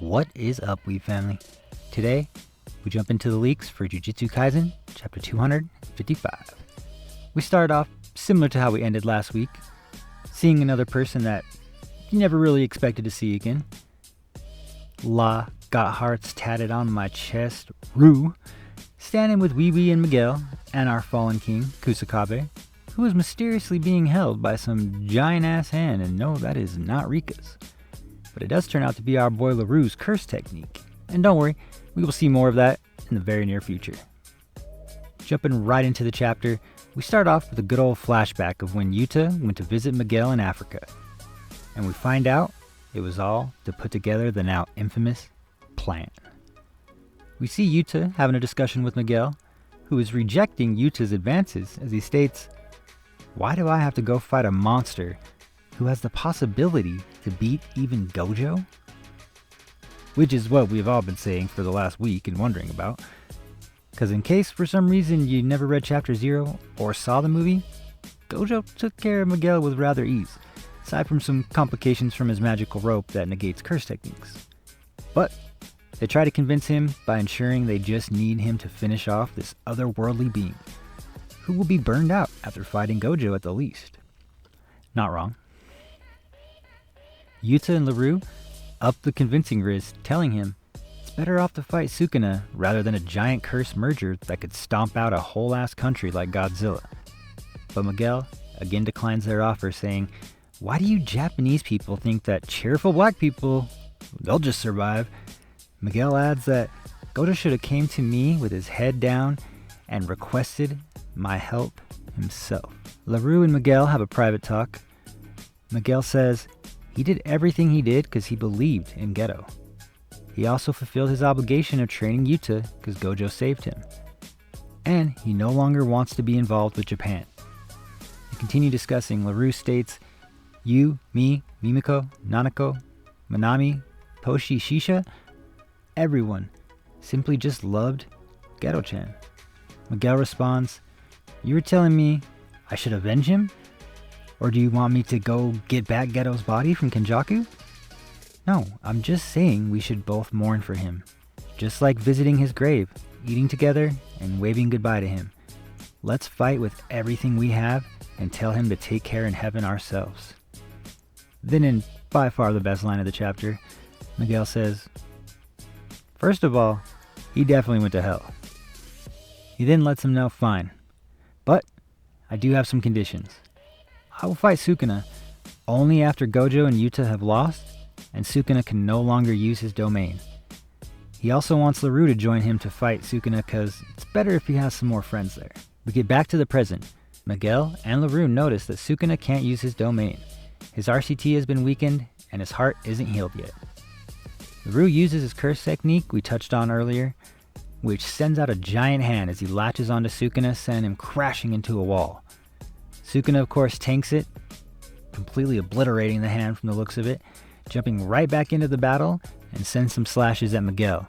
What is up, Weeb family? Today, we jump into the leaks for Jujutsu Kaisen, chapter 255. We start off similar to how we ended last week, seeing another person that you never really expected to see again. La got hearts tatted on my chest, Rue, standing with Wee and Miguel and our fallen king, Kusakabe, who is mysteriously being held by some giant-ass hand, and no, that is not Rika's. But it does turn out to be our boy Larue's curse technique. And don't worry, we will see more of that in the very near future. Jumping right into the chapter, we start off with a good old flashback of when Yuta went to visit Miguel in Africa. And we find out it was all to put together the now infamous plan. We see Yuta having a discussion with Miguel, who is rejecting Yuta's advances as he states, "Why do I have to go fight a monster who has the possibility to beat even Gojo?" Which is what we've all been saying for the last week and wondering about. Because in case for some reason you never read Chapter 0 or saw the movie, Gojo took care of Miguel with rather ease, aside from some complications from his magical rope that negates curse techniques. But they try to convince him by ensuring they just need him to finish off this otherworldly being, who will be burned out after fighting Gojo at the least. Not wrong. Yuta and Larue up the convincing riz, telling him it's better off to fight Sukuna rather than a giant curse merger that could stomp out a whole ass country like Godzilla. But Miguel again declines their offer, saying, "Why do you Japanese people think that cheerful black people, they'll just survive?" Miguel adds that Gojo should have came to me with his head down and requested my help himself. Larue and Miguel have a private talk. Miguel says he did everything he did because he believed in Geto. He also fulfilled his obligation of training Yuta because Gojo saved him. And he no longer wants to be involved with Japan. To continue discussing, Larue states, "You, me, Mimiko, Nanako, Manami, Toshi, Shisha, everyone simply just loved Geto-chan." Miguel responds, "You were telling me I should avenge him? Or do you want me to go get back Geto's body from Kenjaku?" "No, I'm just saying we should both mourn for him. Just like visiting his grave, eating together, and waving goodbye to him. Let's fight with everything we have and tell him to take care in heaven ourselves." Then in by far the best line of the chapter, Miguel says, "First of all, he definitely went to hell." He then lets him know, "Fine, but I do have some conditions. I will fight Sukuna only after Gojo and Yuta have lost, and Sukuna can no longer use his domain." He also wants Larue to join him to fight Sukuna because it's better if he has some more friends there. We get back to the present. Miguel and Larue notice that Sukuna can't use his domain. His RCT has been weakened, and his heart isn't healed yet. Larue uses his curse technique we touched on earlier, which sends out a giant hand as he latches onto Sukuna, sending him crashing into a wall. Sukuna, of course, tanks it, completely obliterating the hand from the looks of it, jumping right back into the battle and sends some slashes at Miguel,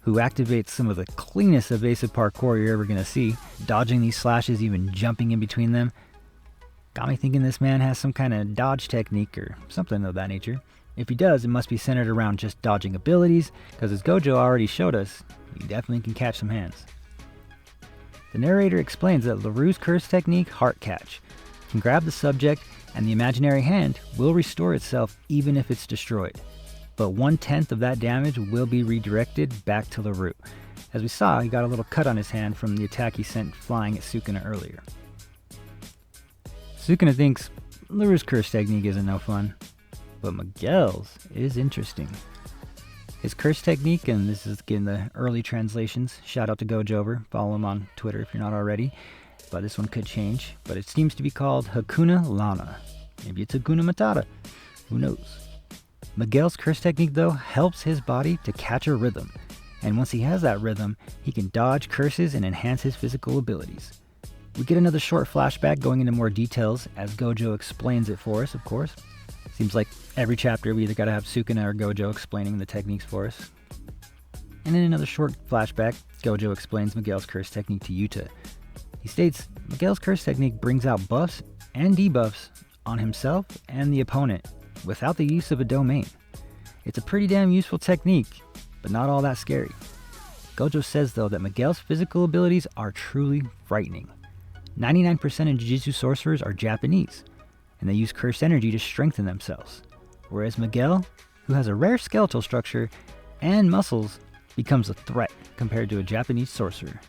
who activates some of the cleanest evasive parkour you're ever going to see, dodging these slashes, even jumping in between them. Got me thinking this man has some kind of dodge technique or something of that nature. If he does, it must be centered around just dodging abilities, because as Gojo already showed us, he definitely can catch some hands. The narrator explains that Larue's curse technique, Heart Catch, can grab the subject and the imaginary hand will restore itself even if it's destroyed. But 1/10 of that damage will be redirected back to Larue. As we saw, he got a little cut on his hand from the attack he sent flying at Sukuna earlier. Sukuna thinks Larue's curse technique isn't no fun, but Miguel's is interesting. His curse technique, and this is again the early translations, shout out to Gojover, follow him on Twitter if you're not already, but this one could change, but it seems to be called Hakuna Lana. Maybe it's Hakuna Matata, who knows. Miguel's curse technique though helps his body to catch a rhythm, and once he has that rhythm, he can dodge curses and enhance his physical abilities. We get another short flashback going into more details as Gojo explains it for us, of course. Seems like every chapter we either gotta have Sukuna or Gojo explaining the techniques for us. And in another short flashback, Gojo explains Miguel's curse technique to Yuta. He states Miguel's curse technique brings out buffs and debuffs on himself and the opponent without the use of a domain. It's a pretty damn useful technique, but not all that scary. Gojo says though that Miguel's physical abilities are truly frightening. 99% of Jujutsu sorcerers are Japanese, and they use cursed energy to strengthen themselves. Whereas Miguel, who has a rare skeletal structure and muscles, becomes a threat compared to a Japanese sorcerer.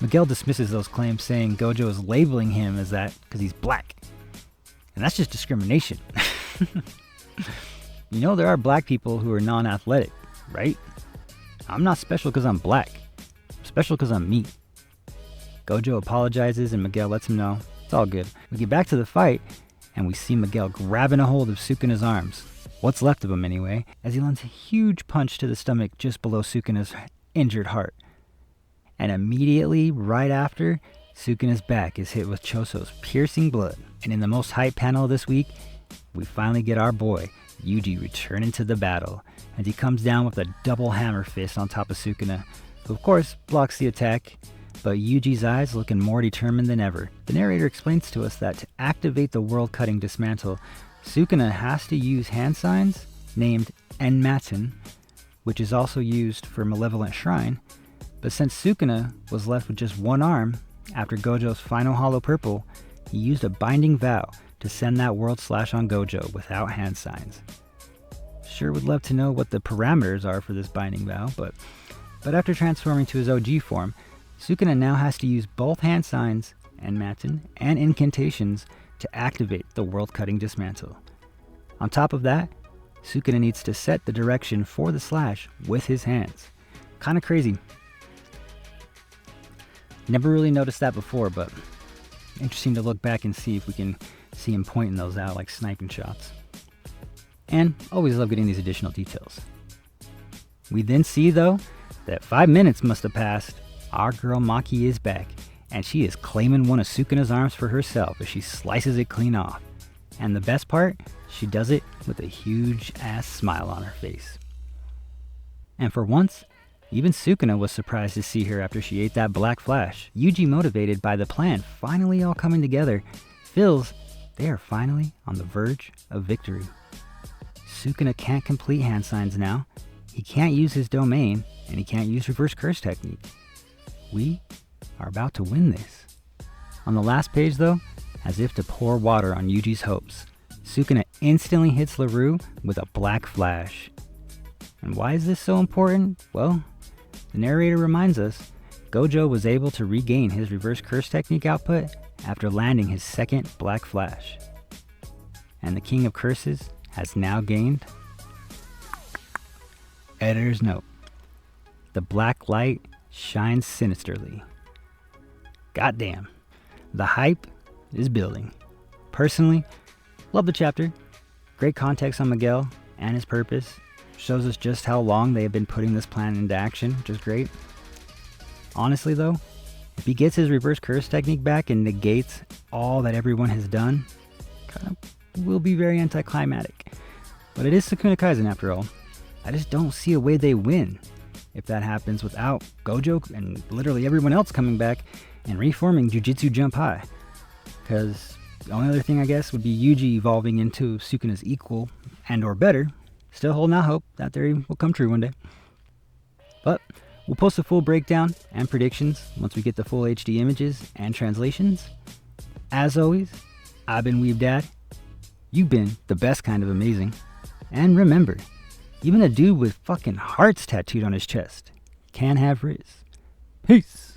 Miguel dismisses those claims, saying Gojo is labeling him as that because he's black. And that's just discrimination. You know there are black people who are non-athletic, right? I'm not special because I'm black. I'm special because I'm me. Gojo apologizes and Miguel lets him know it's all good. We get back to the fight and we see Miguel grabbing a hold of Sukuna's arms. What's left of him anyway, as he lands a huge punch to the stomach just below Sukuna's injured heart. And immediately, right after, Sukuna's back is hit with Choso's piercing blood. And in the most hype panel of this week, we finally get our boy, Yuji, returning to the battle, and he comes down with a double hammer fist on top of Sukuna, who of course blocks the attack, but Yuji's eyes looking more determined than ever. The narrator explains to us that to activate the world-cutting dismantle, Sukuna has to use hand signs named Enmaten, which is also used for Malevolent Shrine, but since Sukuna was left with just one arm after Gojo's final hollow purple, he used a binding vow to send that world slash on Gojo without hand signs. Sure would love to know what the parameters are for this binding vow, but after transforming to his OG form, Sukuna now has to use both hand signs, Enmaten, and incantations to activate the world-cutting dismantle. On top of that, Sukuna needs to set the direction for the slash with his hands. Kinda crazy. Never really noticed that before, but interesting to look back and see if we can see him pointing those out like sniping shots. And always love getting these additional details. We then see though that 5 minutes must have passed. Our girl Maki is back, and she is claiming one of Sukuna's arms for herself as she slices it clean off. And the best part, she does it with a huge ass smile on her face. And for once, even Sukuna was surprised to see her after she ate that black flash. Yuji, motivated by the plan finally all coming together, feels they are finally on the verge of victory. Sukuna can't complete hand signs now, he can't use his domain, and he can't use reverse curse technique. We are about to win this. On the last page though, as if to pour water on Yuji's hopes, Sukuna instantly hits Larue with a black flash. And why is this so important? Well, the narrator reminds us Gojo was able to regain his reverse curse technique output after landing his second black flash. And the King of Curses has now gained... Editor's note. The black light shines sinisterly. Goddamn. The hype is building. Personally, love the chapter. Great context on Miguel and his purpose. Shows us just how long they have been putting this plan into action, which is great. Honestly though, if he gets his reverse curse technique back and negates all that everyone has done, kind of will be very anticlimactic. But it is Sukuna Kaisen after all. I just don't see a way they win if that happens without Gojo and literally everyone else coming back and reforming Jujutsu Jump High. Because the only other thing I guess would be Yuji evolving into Sukuna's equal and or better. Still holding out hope that theory will come true one day. But we'll post a full breakdown and predictions once we get the full HD images and translations. As always, I've been Weeb Dad. You've been the best kind of amazing. And remember, even a dude with fucking hearts tattooed on his chest can have Riz. Peace.